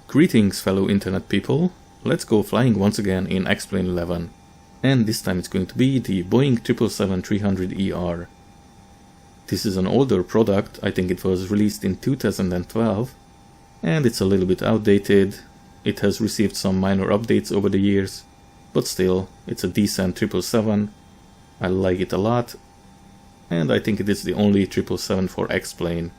Greetings fellow internet people, let's go flying once again in X-Plane 11. And this time it's going to be the Boeing 777-300ER. This is an older product, I think it was released in 2012. And it's a little bit outdated, it has received some minor updates over the years. But still, it's a decent 777, I like it a lot. And I think it is the only 777 for X-Plane.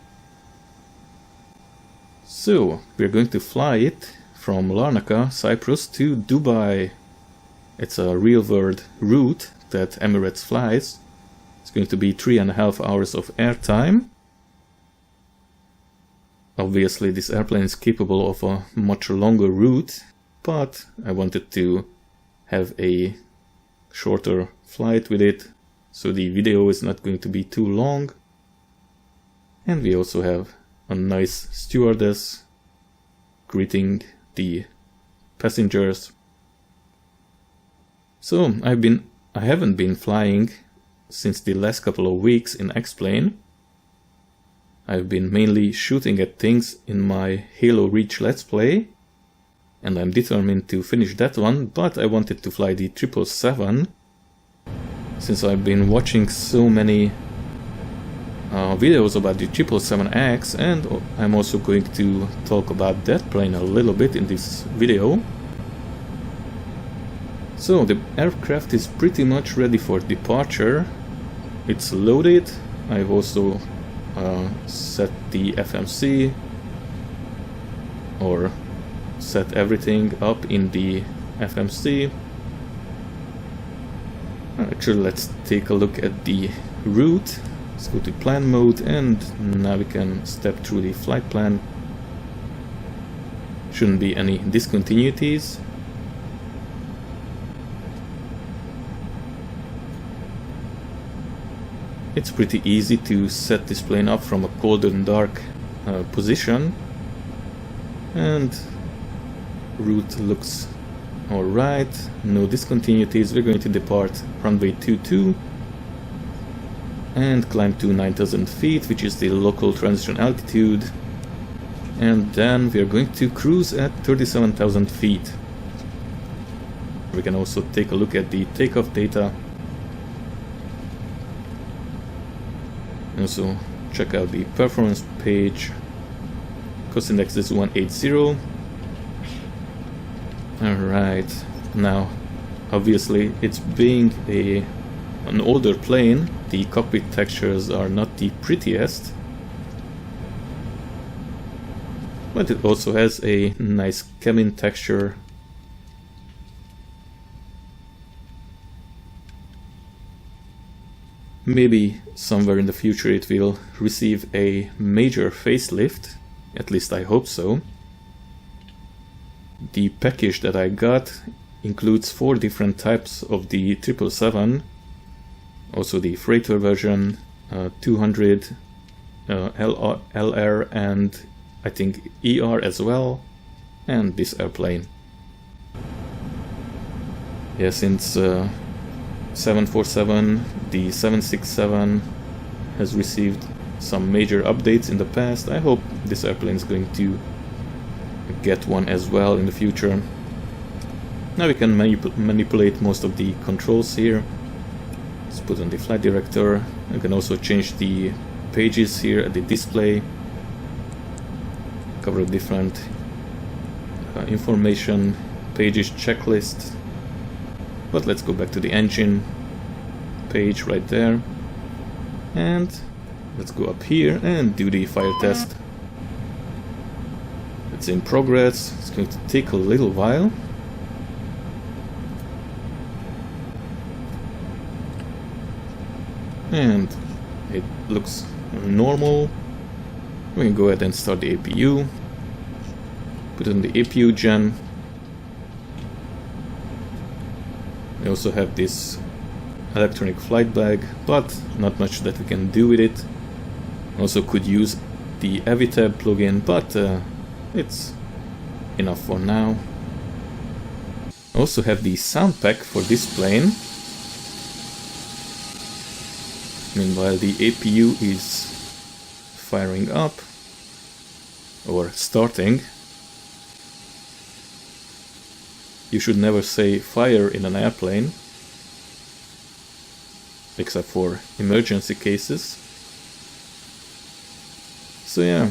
So, we're going to fly it from Larnaca, Cyprus to Dubai. It's a real-world route that Emirates flies. It's going to be 3.5 hours of airtime. Obviously this airplane is capable of a much longer route, but I wanted to have a shorter flight with it, so the video is not going to be too long. And we also have a nice stewardess greeting the passengers. So I haven't been flying since the last couple of weeks in X-Plane. I've been mainly shooting at things in my Halo Reach Let's Play, and I'm determined to finish that one, but I wanted to fly the 777 since I've been watching so many videos about the 777X, and I'm also going to talk about that plane a little bit in this video. So the aircraft is pretty much ready for departure. It's loaded. I've also set the FMC, or set everything up in the FMC. Actually, let's take a look at the route. Let's go to plan mode, and now we can step through the flight plan. Shouldn't be any discontinuities. It's pretty easy to set this plane up from a cold and dark position, and route looks alright, no discontinuities. We're going to depart runway 22 and climb to 9,000 feet, which is the local transition altitude, and then we are going to cruise at 37,000 feet. We can also take a look at the takeoff data. Also check out the performance page. Cost index is 180. Alright, now obviously it's being an older plane, the cockpit textures are not the prettiest, but it also has a nice cabin texture. Maybe somewhere in the future it will receive a major facelift, at least I hope so. The package that I got includes 4 different types of the 777, also the freighter version, 200, LR, and I think ER as well, and this airplane. Yeah, since 747, the 767 has received some major updates in the past. I hope this airplane is going to get one as well in the future. Now we can manipulate most of the controls here. Let's put on the flight director. I can also change the pages here at the display, cover different information pages, checklist. But let's go back to the engine page right there, and let's go up here and do the fire test. It's in progress. It's going to take a little while. And it looks normal. We can go ahead and start the APU. Put in the APU gen. We also have this electronic flight bag, but not much that we can do with it. Also could use the Avitab plugin, but it's enough for now. Also have the Soundpack for this plane. Meanwhile the APU is firing up, or starting. You should never say fire in an airplane, except for emergency cases. So yeah,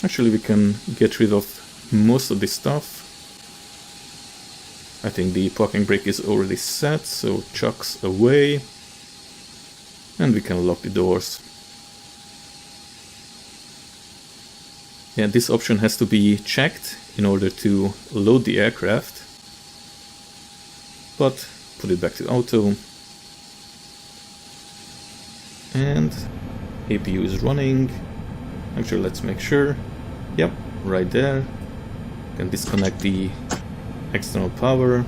actually we can get rid of most of this stuff. I think the parking brake is already set, so chucks away. And we can lock the doors. Yeah, this option has to be checked in order to load the aircraft. But put it back to auto. And APU is running. Actually, let's make sure. Yep, right there. Can disconnect the external power.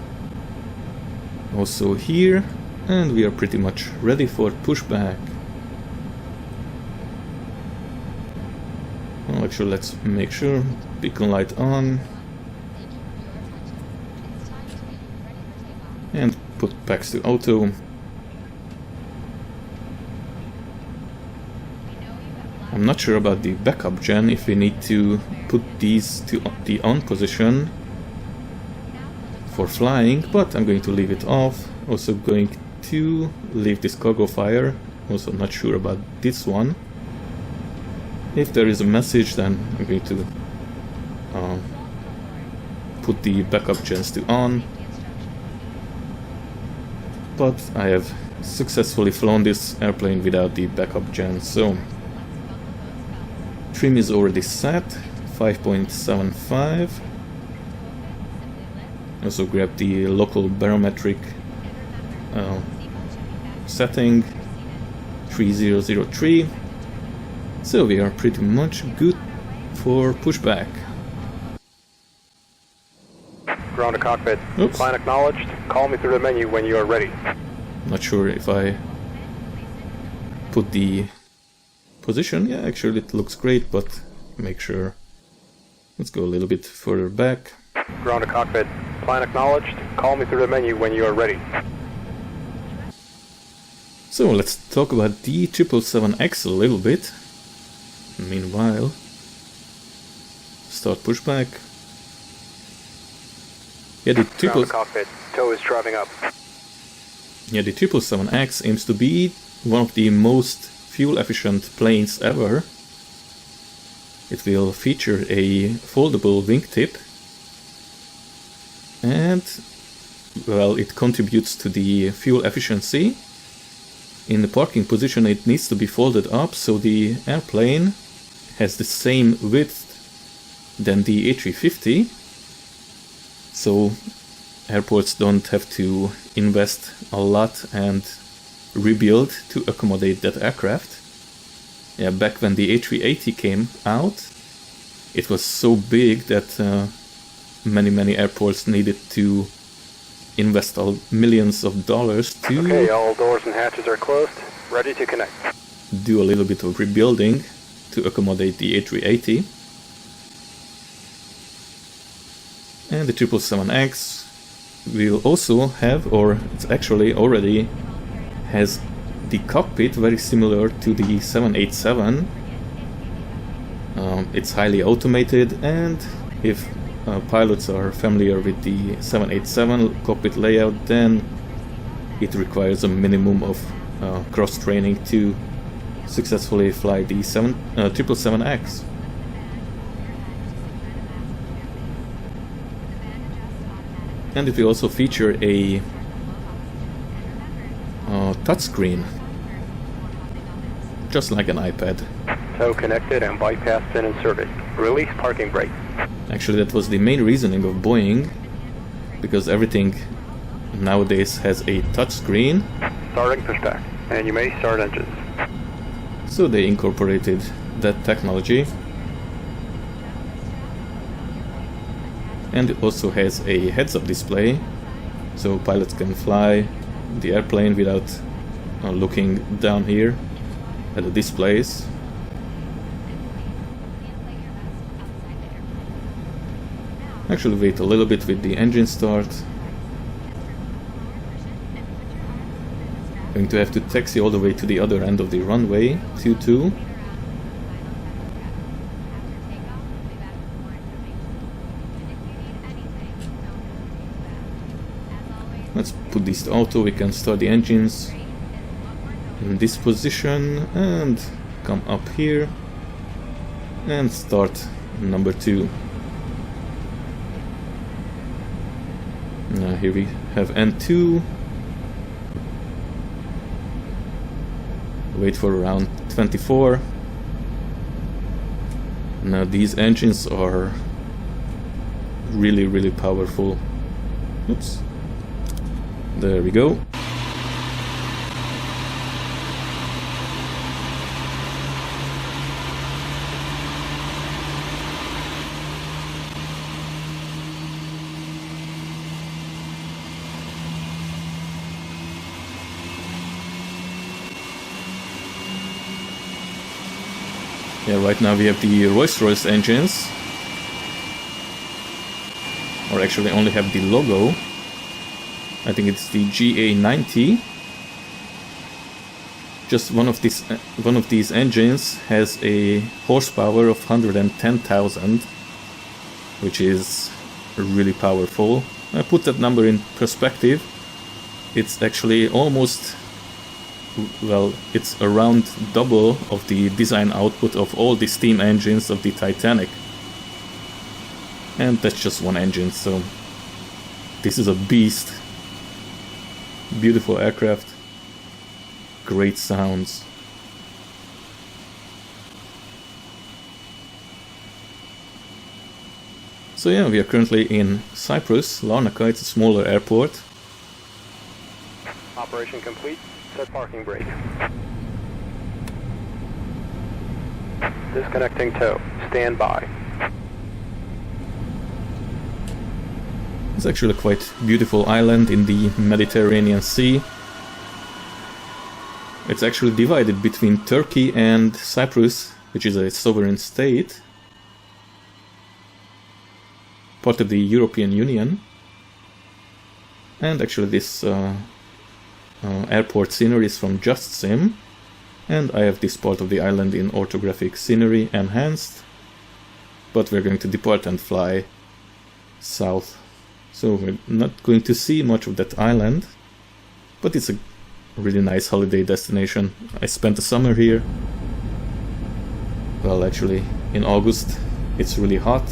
Also here. And we are pretty much ready for pushback. Well, actually, let's make sure. Beacon light on. And put packs to auto. I'm not sure about the backup gen, if we need to put these to the on position for flying, but I'm going to leave it off. Also going to leave this cargo fire. Also not sure about this one. If there is a message, then I'm going to put the backup gens to on. But I have successfully flown this airplane without the backup gen, so trim is already set, 5.75. Also grab the local barometric setting, 3003. So we are pretty much good for pushback. Ground to cockpit. Oops. Plan acknowledged. Call me through the menu when you are ready. Not sure if I put the position. Yeah, actually it looks great, but make sure. Let's go a little bit further back. Ground to cockpit. Plan acknowledged. Call me through the menu when you are ready. So let's talk about the 777X a little bit. Meanwhile, start pushback. Yeah, the Ground to cockpit. Tow is driving up. Yeah, the 777X aims to be one of the most fuel-efficient planes ever. It will feature a foldable wingtip, and well, it contributes to the fuel efficiency. In the parking position, it needs to be folded up so the airplane has the same width than the A350, so airports don't have to invest a lot and rebuild to accommodate that aircraft. Yeah, back when the A380 came out, it was so big that many airports needed to invest millions of dollars to Okay, all doors and hatches are closed. Ready to connect. do a little bit of rebuilding to accommodate the A380. And the 777X will also have, or it's actually already has, the cockpit very similar to the 787. It's highly automated, and if pilots are familiar with the 787 cockpit layout, then it requires a minimum of cross-training to successfully fly the 777X. And it will also feature a touchscreen, just like an iPad. Tow connected and bypass pin inserted. Release parking brake. Actually, that was the main reasoning of Boeing, because everything nowadays has a touchscreen. Starting pushback, and you may start engines. So they incorporated that technology. And it also has a heads-up display, so pilots can fly the airplane without looking down here at the displays. Actually, wait a little bit with the engine start. Going to have to taxi all the way to the other end of the runway, 22. Let's put this to auto. We can start the engines in this position and come up here and start number 2. Now here we have N2. Wait for around 24. Now these engines are really powerful. Oops. There we go. Yeah, right now we have the Rolls-Royce engines, or actually only have the logo. I think it's the GA90. Just one of these engines has a horsepower of 110,000, which is really powerful. I put that number in perspective. It's actually almost, well, it's around double of the design output of all the steam engines of the Titanic. And that's just one engine, so this is a beast. Beautiful aircraft, great sounds. So yeah, we are currently in Cyprus, Larnaca. It's a smaller airport. Operation complete. Set parking brake. Disconnecting tow. Stand by. It's actually a quite beautiful island in the Mediterranean Sea. It's actually divided between Turkey and Cyprus, which is a sovereign state, part of the European Union. And actually this airport scenery is from Justsim, and I have this part of the island in orthographic scenery enhanced, but we're going to depart and fly south. So we're not going to see much of that island, but it's a really nice holiday destination. I spent the summer here. Well, actually, in August, it's really hot.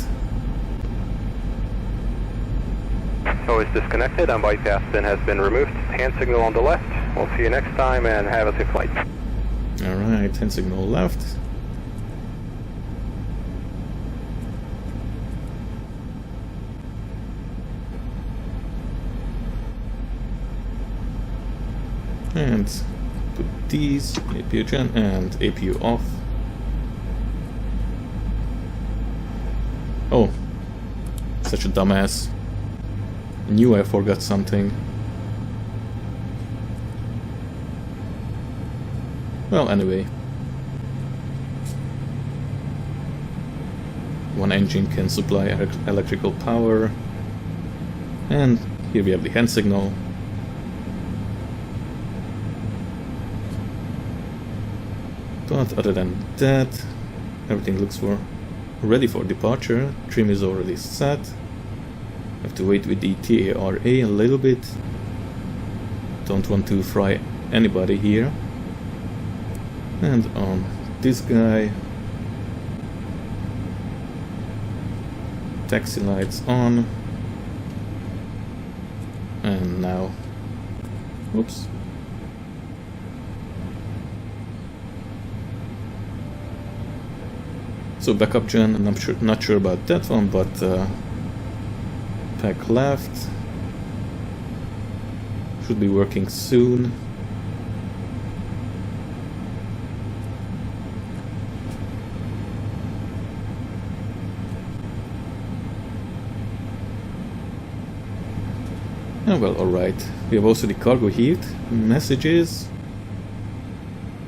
Tow is disconnected and bypass pin has been removed. Hand signal on the left. We'll see you next time and have a safe flight. Alright, hand signal left. And put these, APU gen and APU off. Oh, such a dumbass. I knew I forgot something. Well, anyway. One engine can supply electrical power. And here we have the hand signal. But other than that, everything looks ready for departure. Trim is already set. Have to wait with the TARA a little bit. Don't want to fry anybody here. And on this guy, taxi lights on. And now, whoops. So backup gen, and I'm not sure about that one, but pack left should be working soon. Oh well, alright. We have also the cargo heat messages,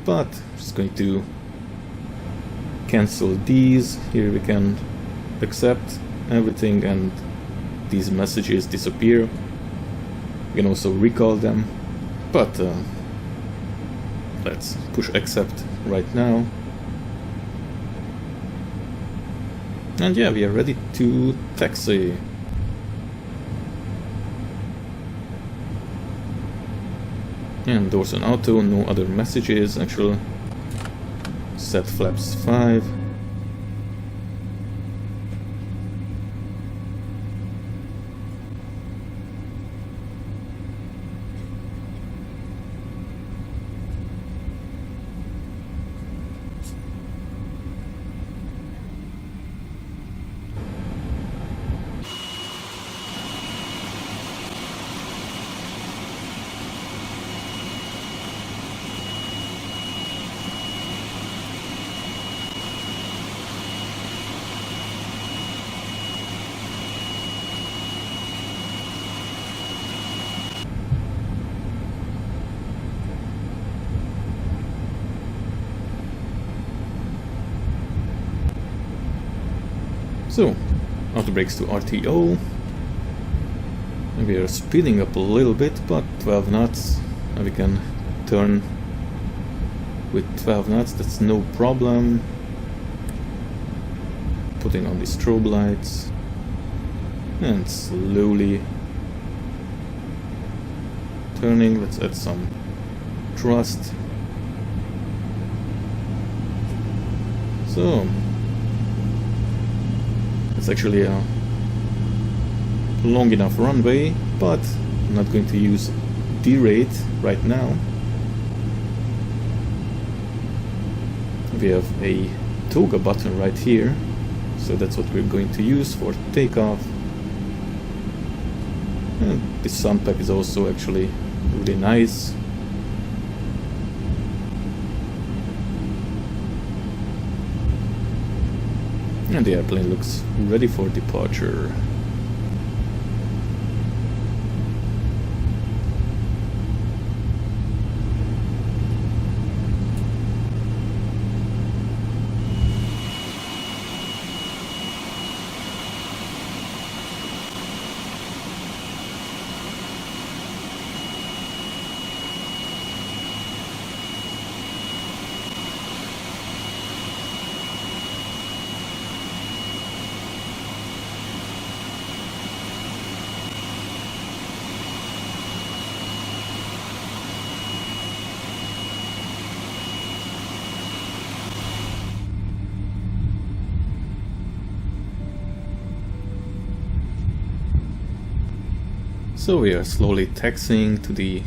but I'm just going to cancel these. Here we can accept everything and these messages disappear. We can also recall them, but let's push accept right now. And yeah, we are ready to taxi. And doors on auto, no other messages. Actually, set flaps 5. So, auto brakes to RTO. And we are speeding up a little bit, but 12 knots. And we can turn with 12 knots, that's no problem. Putting on the strobe lights. And slowly turning. Let's add some thrust. So, it's actually a long enough runway, but I'm not going to use derate right now. We have a toga button right here, so that's what we're going to use for takeoff. And this Soundpack is also actually really nice. And the airplane looks ready for departure. So we are slowly taxiing to the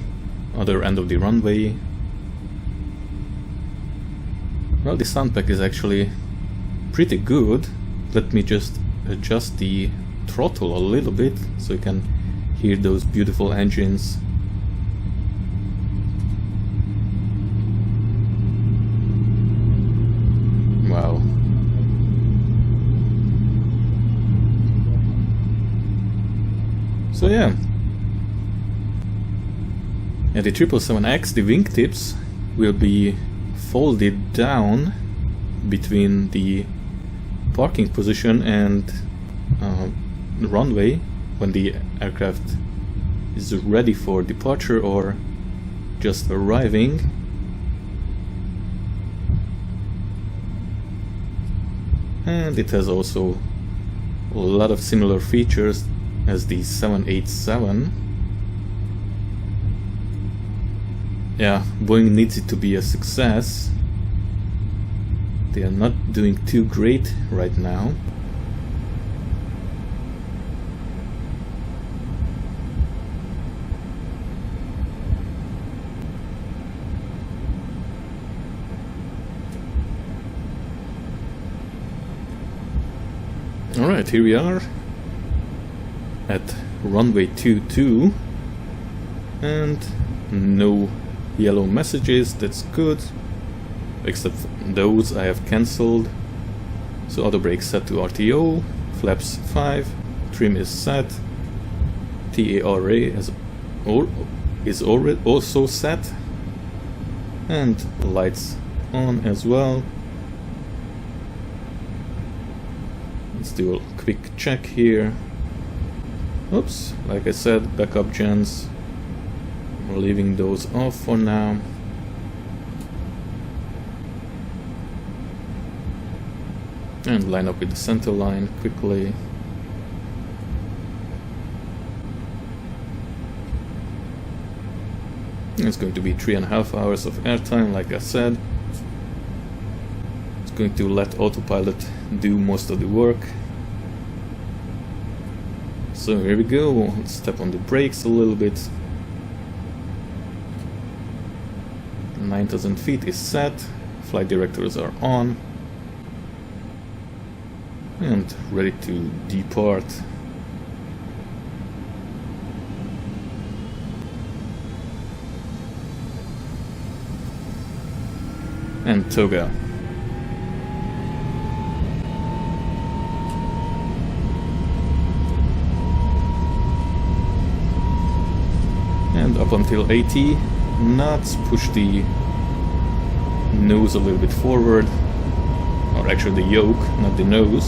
other end of the runway. Well, the Soundpack is actually pretty good. Let me just adjust the throttle a little bit so you can hear those beautiful engines. Wow. So yeah. At the 777X, the wingtips will be folded down between the parking position and the runway when the aircraft is ready for departure or just arriving. And it has also a lot of similar features as the 787. Yeah, Boeing needs it to be a success. They are not doing too great right now. Alright, here we are at runway 22 and no yellow messages, that's good, except those I have cancelled. So auto brake set to RTO, flaps 5, trim is set, TARA is already also set, and lights on as well. Let's do a quick check here. Oops, like I said, backup gens. We're leaving those off for now. And line up with the center line quickly. It's going to be 3.5 hours of airtime, like I said. It's going to let autopilot do most of the work. So here we go, let's step on the brakes a little bit. 9,000 feet is set, flight directors are on. And ready to depart. And toga. And up until 80 knots, push the nose a little bit forward, or actually the yoke, not the nose.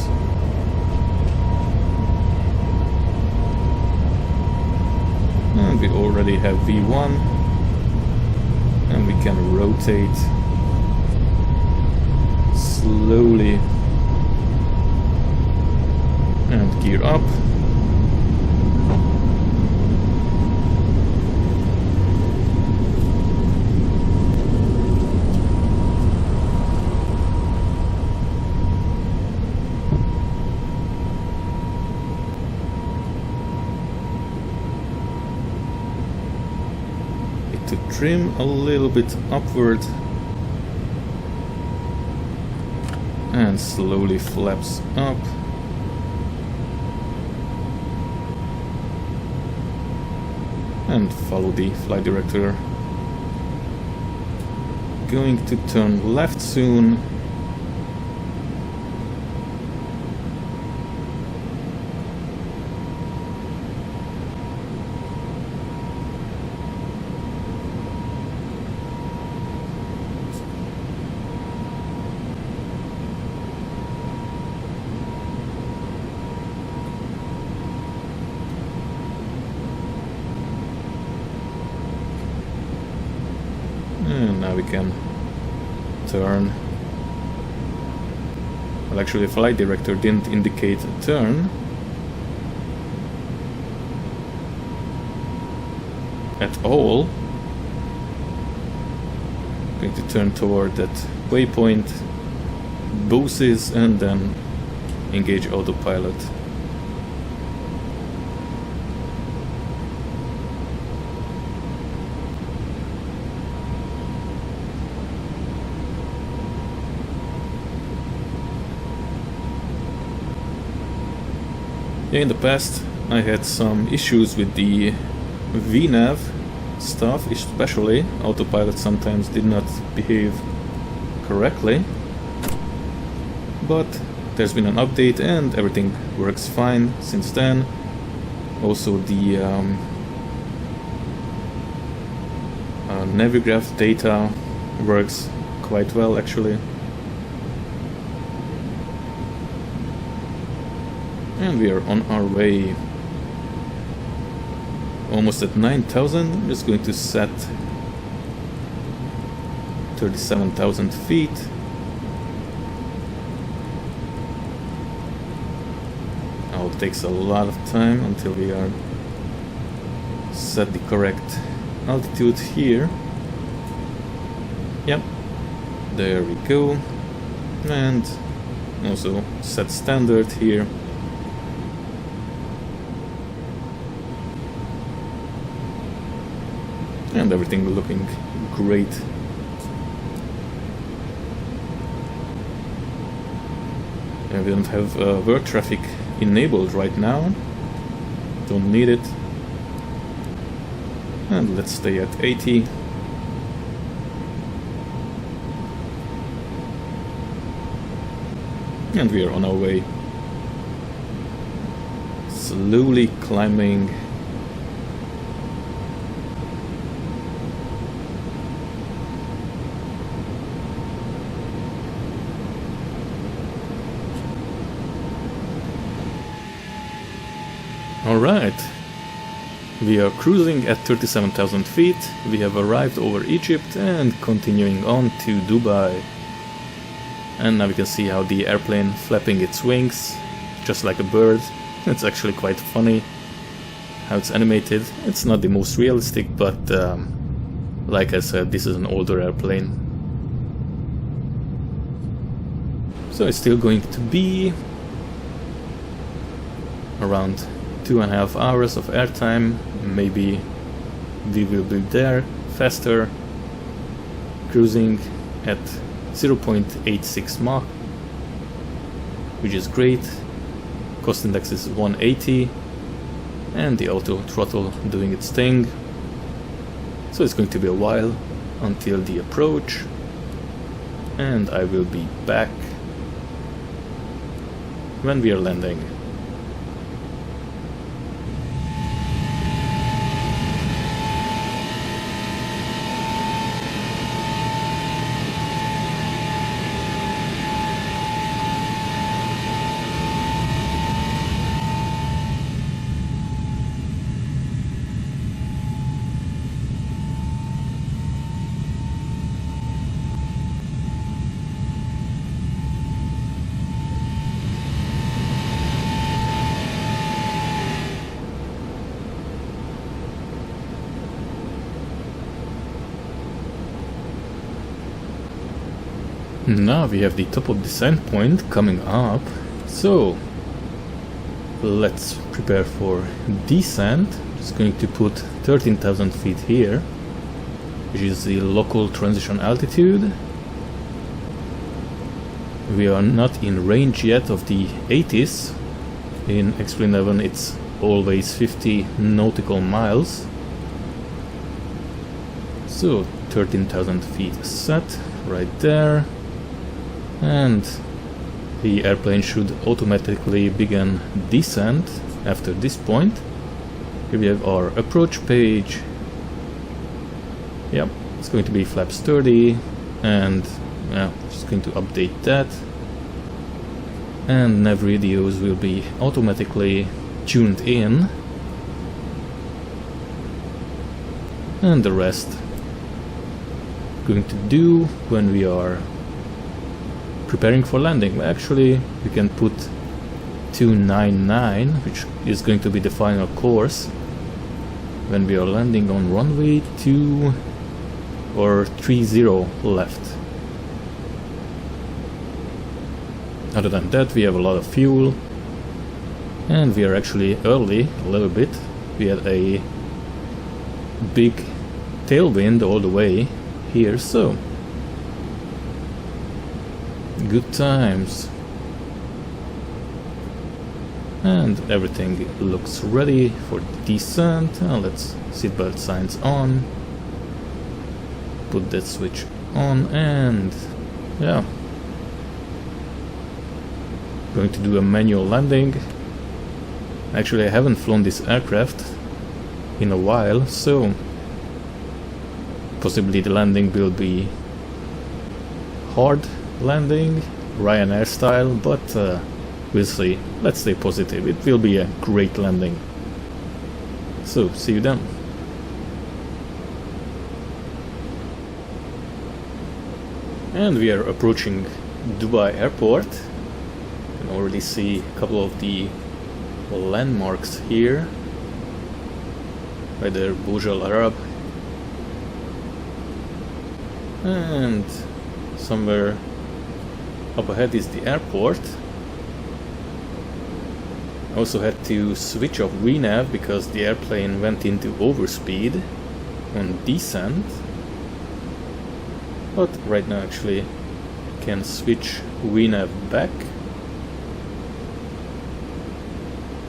And we already have V1, and we can rotate slowly and gear up. To trim a little bit upward and slowly flaps up. And follow the flight director. Going to turn left soon. And now we can turn. Well, actually the flight director didn't indicate a turn. At all. Going to turn toward that waypoint, boosts, and then engage autopilot. Yeah, in the past I had some issues with the VNav stuff, especially autopilot sometimes did not behave correctly, but there's been an update and everything works fine since then. Also the Navigraph data works quite well actually. And we are on our way. Almost at 9,000. I'm just going to set 37,000 feet. Oh, it takes a lot of time until we are set the correct altitude here. Yep, there we go. And also set standard here. And everything looking great. And we don't have work traffic enabled right now. Don't need it. And let's stay at 80. And we are on our way. Slowly climbing. Alright, we are cruising at 37,000 feet, we have arrived over Egypt and continuing on to Dubai. And now we can see how the airplane flapping its wings, just like a bird. It's actually quite funny how it's animated. It's not the most realistic, but Like I said, this is an older airplane. So it's still going to be around 2.5 hours of airtime. Maybe we will be there faster, cruising at 0.86 Mach, which is great. Cost index is 180, and the auto throttle doing its thing. So it's going to be a while until the approach, and I will be back when we are landing. Now we have the top of descent point coming up, so let's prepare for descent. Just going to put 13,000 feet here, which is the local transition altitude. We are not in range yet of the 80s. In X-Plane 11 it's always 50 nautical miles. So 13,000 feet set right there. And the airplane should automatically begin descent after this point. Here we have our approach page. Yep, it's going to be flaps 30, and yeah, just going to update that. And nav radios will be automatically tuned in, and the rest going to do when we are preparing for landing. Actually, we can put 299, which is going to be the final course when we are landing on runway 2 or 30 left. Other than that, we have a lot of fuel, and we are actually early a little bit. We had a big tailwind all the way here, so good times. And everything looks ready for descent. Let's seatbelt signs on, put that switch on, and yeah, going to do a manual landing. Actually, I haven't flown this aircraft in a while, so possibly the landing will be hard landing, Ryanair style, but we'll see. Let's stay positive. It will be a great landing. So, see you then. And we are approaching Dubai Airport. You can already see a couple of the landmarks here. Right there, Burj Al Arab. And somewhere up ahead is the airport. I also had to switch off VNav because the airplane went into overspeed on descent. But right now actually can switch VNav back.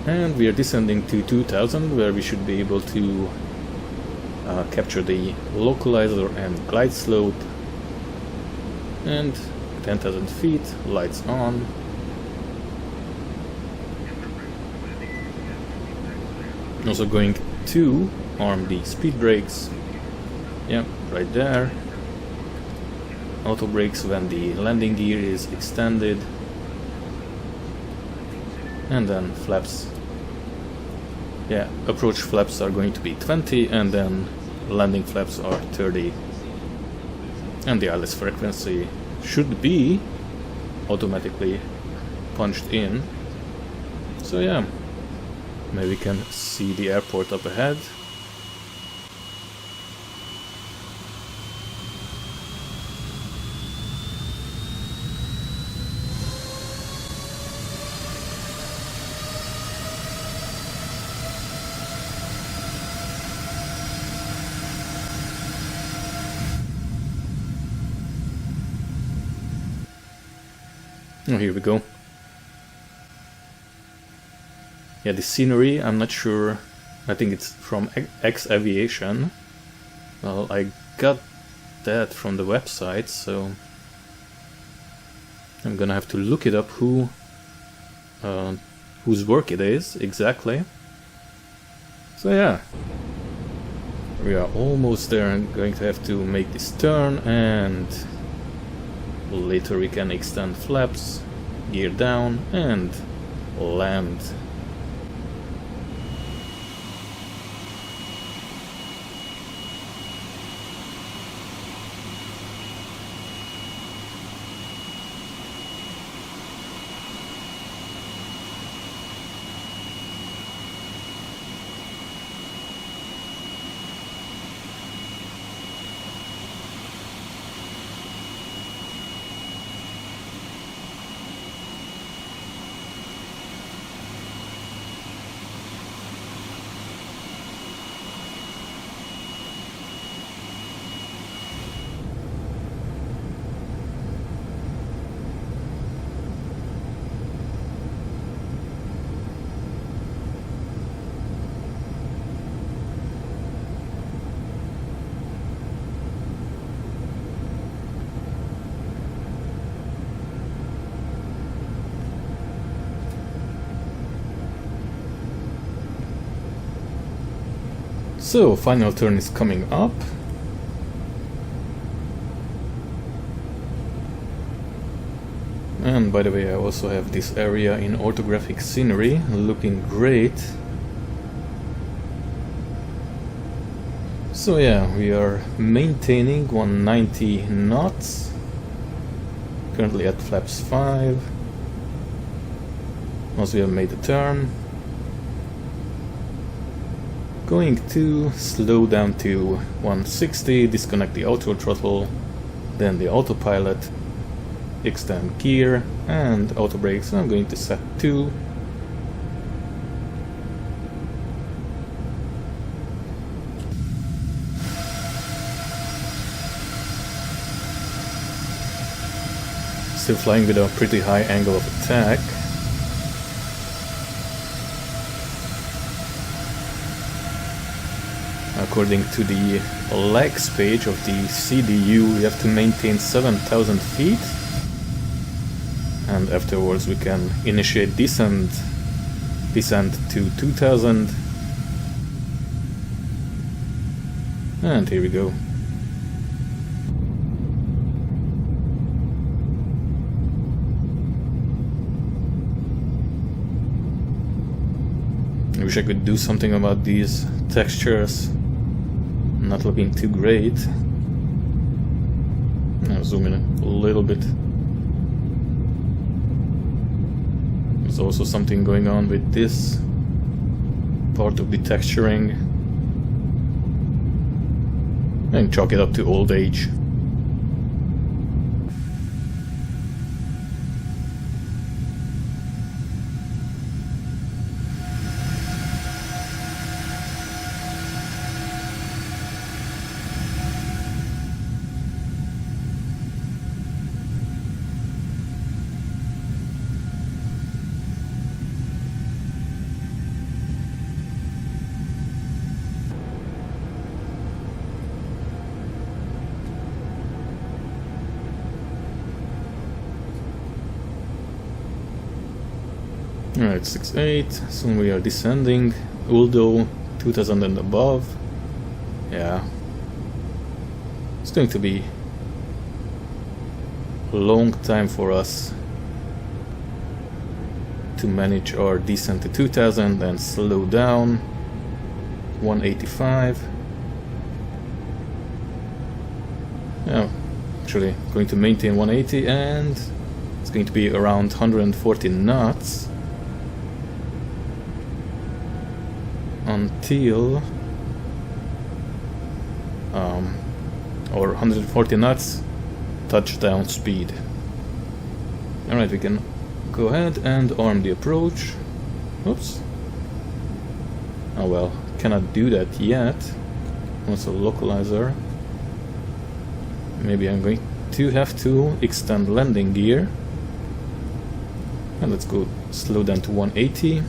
And we are descending to 2000, where we should be able to capture the localizer and glide slope. And 10,000 feet, lights on. Also going to arm the speed brakes. Yeah, right there. Auto brakes when the landing gear is extended. And then flaps. Yeah, approach flaps are going to be 20, and then landing flaps are 30. And the ILS frequency should be automatically punched in. So yeah, maybe we can see the airport up ahead. Oh, here we go. Yeah, the scenery, I'm not sure. I think it's from X-Aviation. Well, I got that from the website, so I'm gonna have to look it up whose work it is exactly. So yeah, we are almost there. I'm going to have to make this turn, and later we can extend flaps, gear down, and land. So, final turn is coming up. And by the way, I also have this area in orthographic scenery, looking great. So yeah, we are maintaining 190 knots. Currently at flaps 5. Once we have made the turn, going to slow down to 160, disconnect the auto throttle, then the autopilot, extend gear, and auto brakes. I'm going to set 2. Still flying with a pretty high angle of attack. According to the legs page of the CDU, we have to maintain 7,000 feet, and afterwards we can initiate descent to 2,000, and here we go. I wish I could do something about these textures. Not looking too great. I'll zoom in a little bit. There's also something going on with this part of the texturing. And chalk it up to old age. Alright, 6.8, soon we are descending, although 2000 and above. Yeah, it's going to be a long time for us to manage our descent to 2000 and slow down. 185. Yeah, actually going to maintain 180, and it's going to be around 140 knots until or 140 knots touchdown speed. Alright, we can go ahead and arm the approach. Oops. Oh well, cannot do that yet. Also localizer. Maybe I'm going to have to extend landing gear. And let's go slow down to 180.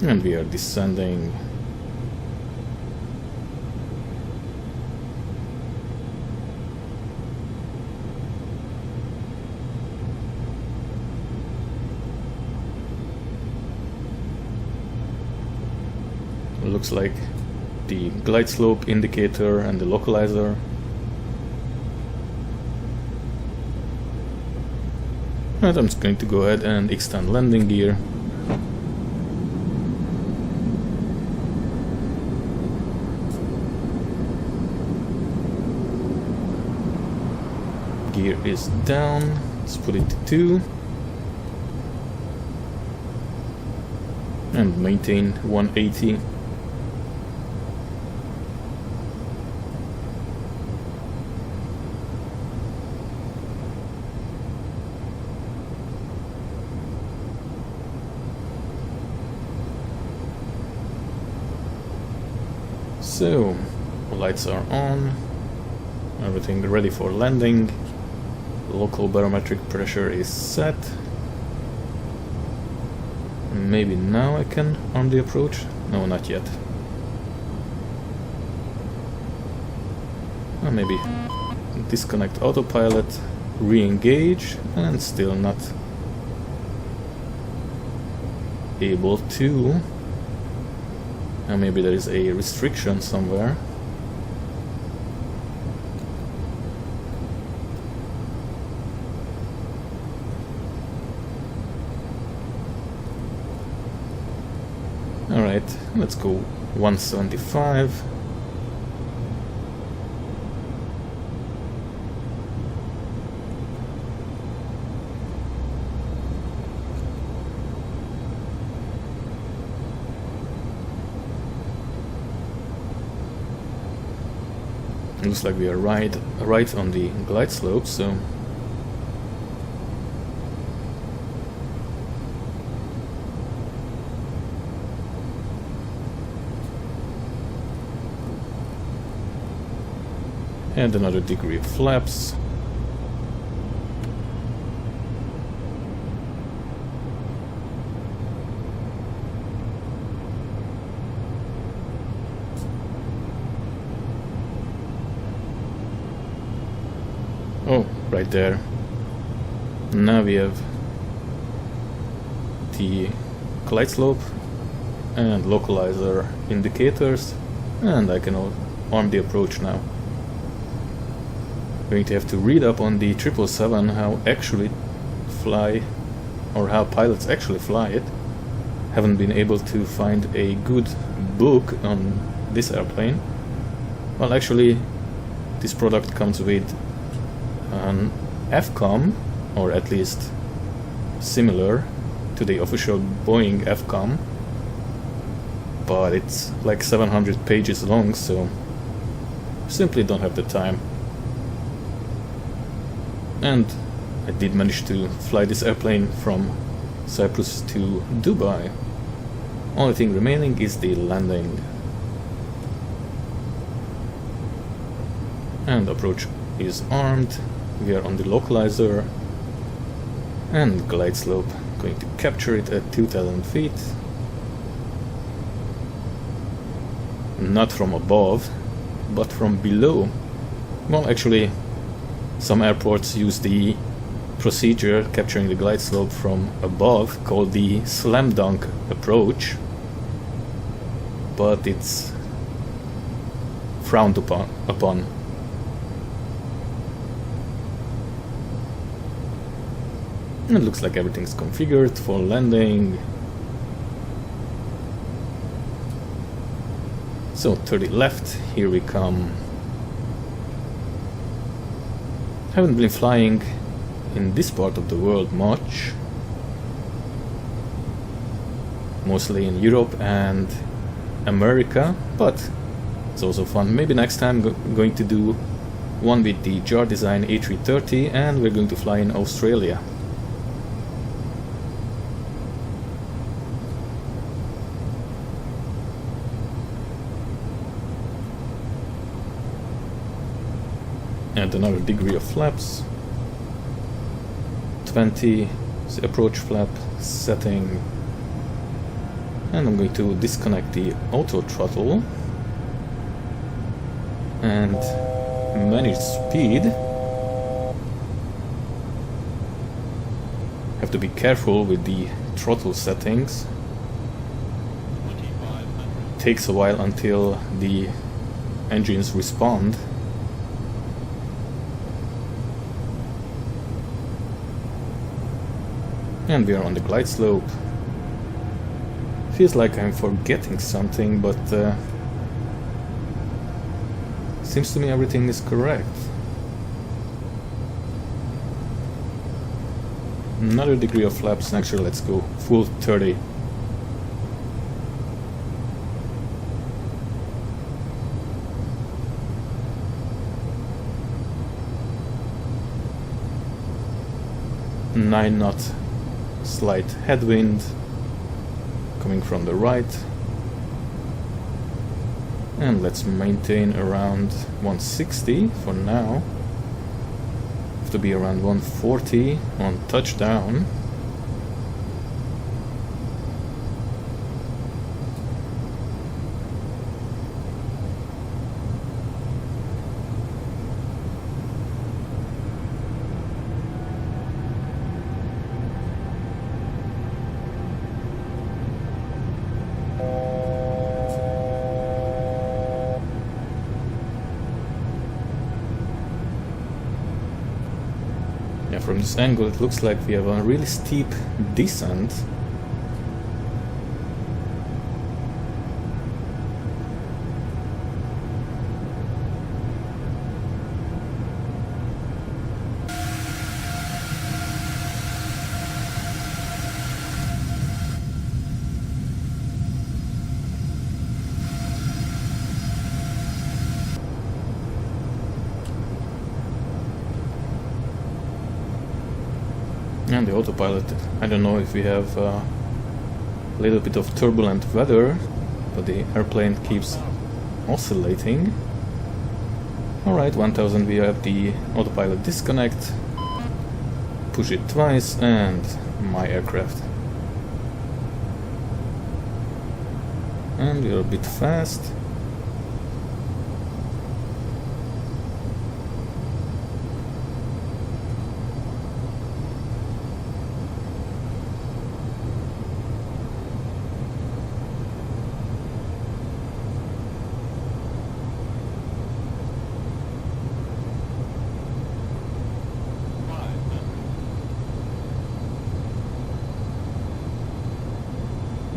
And we are descending. Looks like the glide slope indicator and the localizer. And I'm just going to go ahead and extend landing gear. Gear is down, let's put it to 2 and maintain 180. So, lights are on, everything ready for landing, local barometric pressure is set. Maybe now I can arm the approach? No, not yet. Maybe disconnect autopilot, re-engage, and still not able to. Maybe there is a restriction somewhere. Alright, let's go 175. Looks like we are right on the glide slope, so and another degree of flaps. Oh, right there. Now we have the glide slope and localizer indicators, and I can arm the approach now. Going to have to read up on the 777 how actually fly, or how pilots actually fly it. Haven't been able to find a good book on this airplane. Well, actually, this product comes with an FCOM, or at least similar to the official Boeing FCOM, but it's like 700 pages long, so simply don't have the time. And I did manage to fly this airplane from Cyprus to Dubai. Only thing remaining is the landing. And approach is armed. We are on the localizer and glide slope. Going to capture it at 2000 feet. Not from above, but from below. Well, actually, some airports use the procedure capturing the glide slope from above, called the slam dunk approach, but it's frowned upon. It looks like everything's configured for landing. So 30 left, here we come. Haven't been flying in this part of the world much. Mostly in Europe and America, but it's also fun. Maybe next time going to do one with the JAR Design A330, and we're going to fly in Australia. Add another degree of flaps. 20, the approach flap setting. And I'm going to disconnect the auto throttle and manage speed. Have to be careful with the throttle settings. Takes a while until the engines respond. And we are on the glide slope. Feels like I'm forgetting something, but seems to me everything is correct. Another degree of flaps, and actually let's go full 30. Nine knot slight headwind coming from the right, and let's maintain around 160 for now. Have to be around 140 on touchdown. From this angle it looks like we have a really steep descent. And the autopilot, I don't know if we have a little bit of turbulent weather, but the airplane keeps oscillating. Alright, 1000 we have the autopilot disconnect. Push it twice and my aircraft. And we are a bit fast.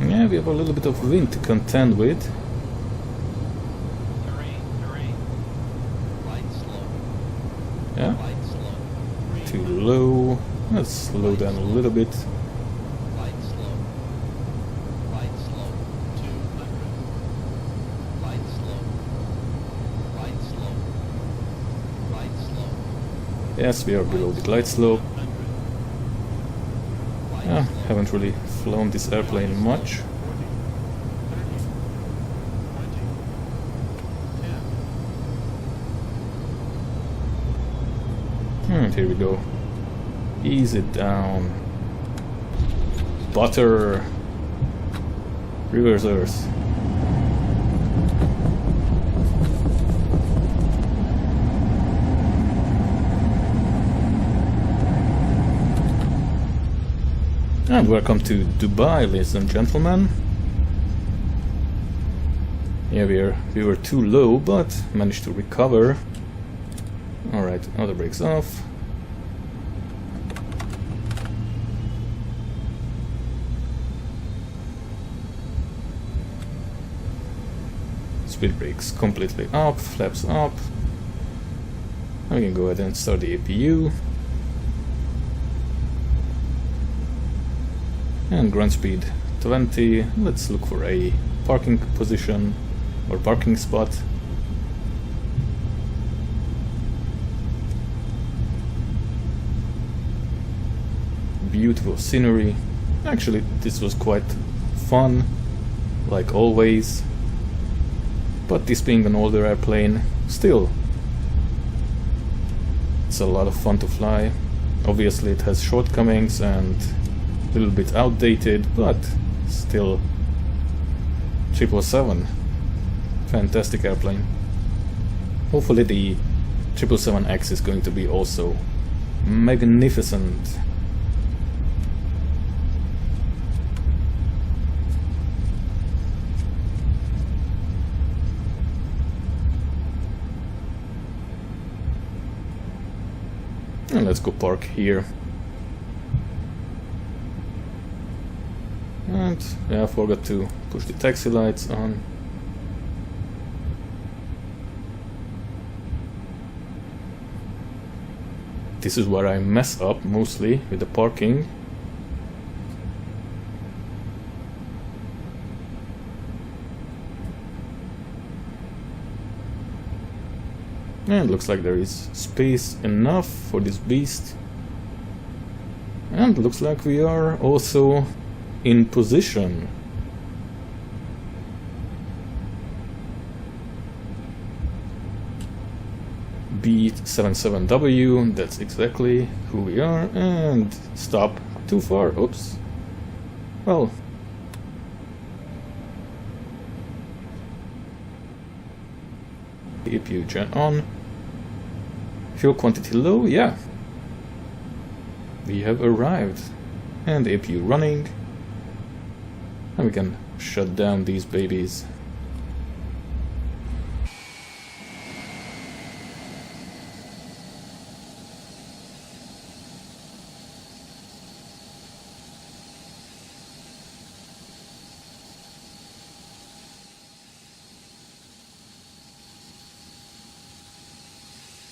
Yeah, we have a little bit of wind to contend with. Yeah, too low. Let's slow down a little bit. Yes, we are below the glide slope. Yeah, haven't really flown this airplane much. And here we go. Ease it down. Butter. Reversers. And welcome to Dubai, ladies and gentlemen. Yeah, we were too low, but managed to recover. Alright, auto brakes off. Speed brakes completely up, flaps up. And we can go ahead and start the APU. And ground speed 20. Let's look for a parking position or parking spot. Beautiful scenery. Actually, this was quite fun, like always. But this being an older airplane, still It's a lot of fun to fly. Obviously it has shortcomings and a little bit outdated, but still 777. Fantastic airplane. Hopefully the 777X is going to be also magnificent. And let's go park here. And yeah, I forgot to push the taxi lights on. This is where I mess up mostly with the parking. And looks like there is space enough for this beast. And looks like we are also in position. Beat 77W, that's exactly who we are, and stop too far, oops. Well, APU gen on, fuel quantity low, yeah. We have arrived, and APU running, and we can shut down these babies.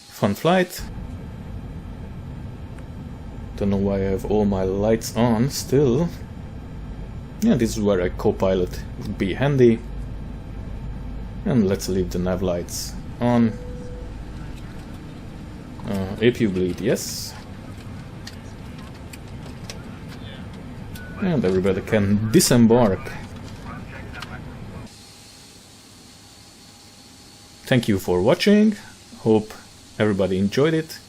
Fun flight. Don't know why I have all my lights on still. Yeah, this is where a co-pilot would be handy. And let's leave the nav lights on. APU bleed, yes. And everybody can disembark. Thank you for watching. Hope everybody enjoyed it.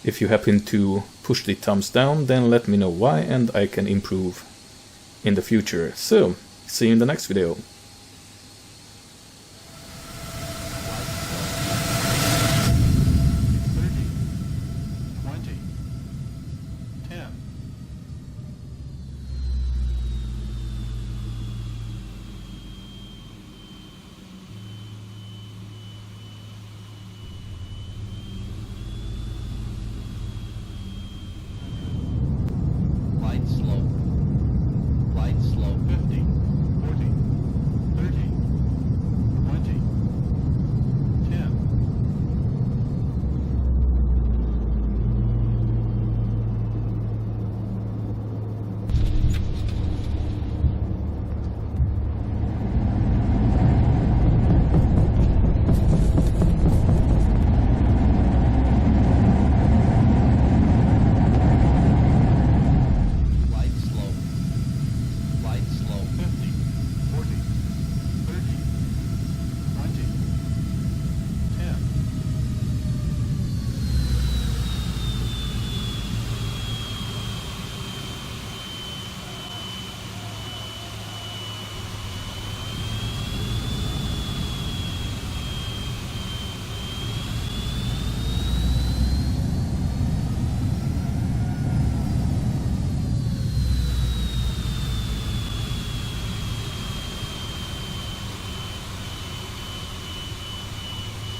If you happen to push the thumbs down, then let me know why and I can improve in the future. So, see you in the next video.